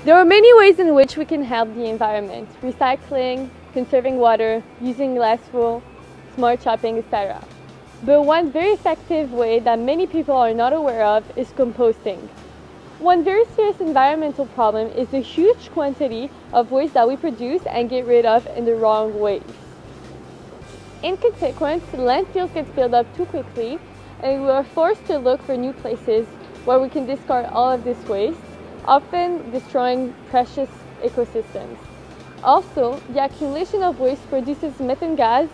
There are many ways in which we can help the environment: recycling, conserving water, using less fuel, smart shopping, etc. But one very effective way that many people are not aware of is composting. One very serious environmental problem is the huge quantity of waste that we produce and get rid of in the wrong ways. In consequence, landfills get filled up too quickly, and we are forced to look for new places where we can discard all of this waste, often destroying precious ecosystems. Also, the accumulation of waste produces methane gas,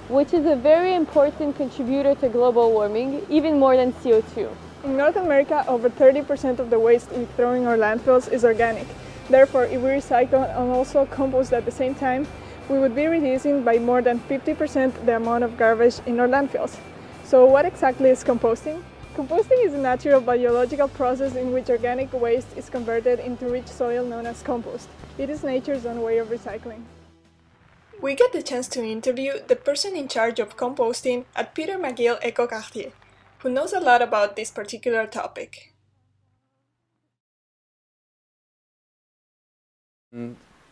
which is a very important contributor to global warming, even more than CO2. In North America, over 30% of the waste we throw in our landfills is organic. Therefore, if we recycle and also compost at the same time, we would be reducing by more than 50% the amount of garbage in our landfills. So what exactly is composting? Composting is a natural biological process in which organic waste is converted into rich soil known as compost. It is nature's own way of recycling. We get the chance to interview the person in charge of composting at Peter McGill Ecoquartier, who knows a lot about this particular topic.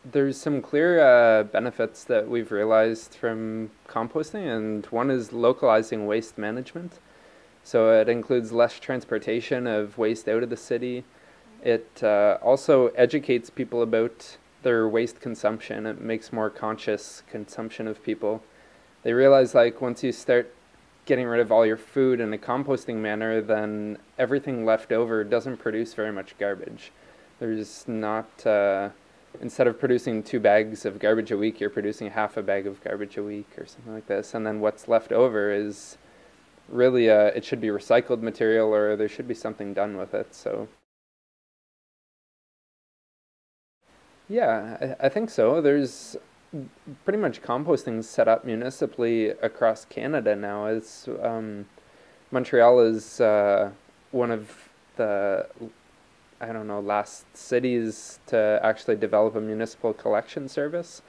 There's some clear benefits that we've realized from composting, and one is localizing waste management. So it includes less transportation of waste out of the city. It also educates people about their waste consumption. It makes more conscious consumption of people. They realize, like, once you start getting rid of all your food in a composting manner, then everything left over doesn't produce very much garbage. There's not, instead of producing 2 bags of garbage a week, you're producing half a bag of garbage a week or something like this. And then what's left over is really, it should be recycled material, or there should be something done with it. So yeah, I think so. There's pretty much composting set up municipally across Canada now. It's Montreal is one of the, I don't know, last cities to actually develop a municipal collection service.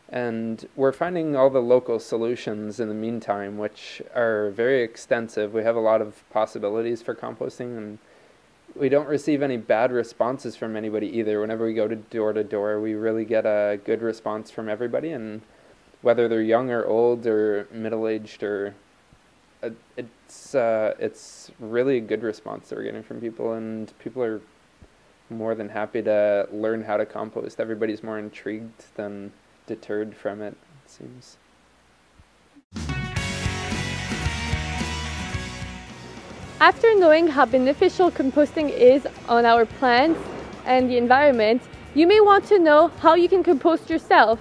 And we're finding all the local solutions in the meantime, which are very extensive. We have a lot of possibilities for composting, and we don't receive any bad responses from anybody either. Whenever we go to door, we really get a good response from everybody, and whether they're young or old or middle-aged, or it's really a good response that we're getting from people, and people are more than happy to learn how to compost. Everybody's more intrigued than deterred from it, it seems. After knowing how beneficial composting is on our plants and the environment, you may want to know how you can compost yourself.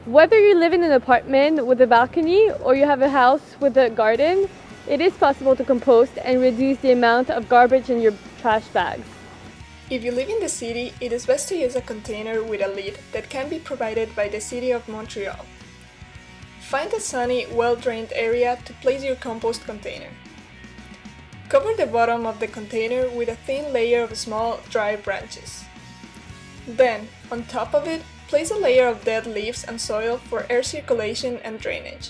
Whether you live in an apartment with a balcony or you have a house with a garden, it is possible to compost and reduce the amount of garbage in your trash bags. If you live in the city, it is best to use a container with a lid that can be provided by the City of Montreal. Find a sunny, well-drained area to place your compost container. Cover the bottom of the container with a thin layer of small, dry branches. Then, on top of it, place a layer of dead leaves and soil for air circulation and drainage.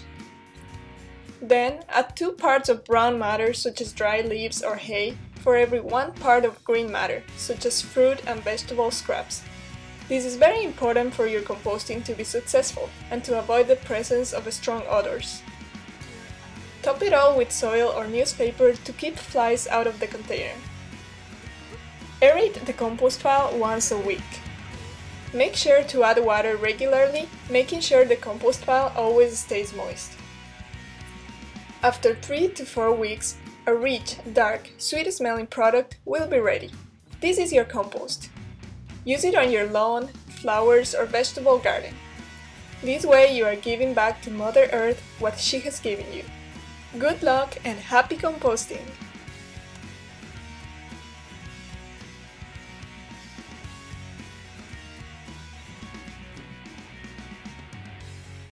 Then, add 2 parts of brown matter such as dry leaves or hay for every 1 part of green matter, such as fruit and vegetable scraps. This is very important for your composting to be successful and to avoid the presence of strong odors. Top it all with soil or newspaper to keep flies out of the container. Aerate the compost pile once a week. Make sure to add water regularly, making sure the compost pile always stays moist. After 3 to 4 weeks, a rich, dark, sweet-smelling product will be ready. This is your compost. Use it on your lawn, flowers, or vegetable garden. This way you are giving back to Mother Earth what she has given you. Good luck and happy composting!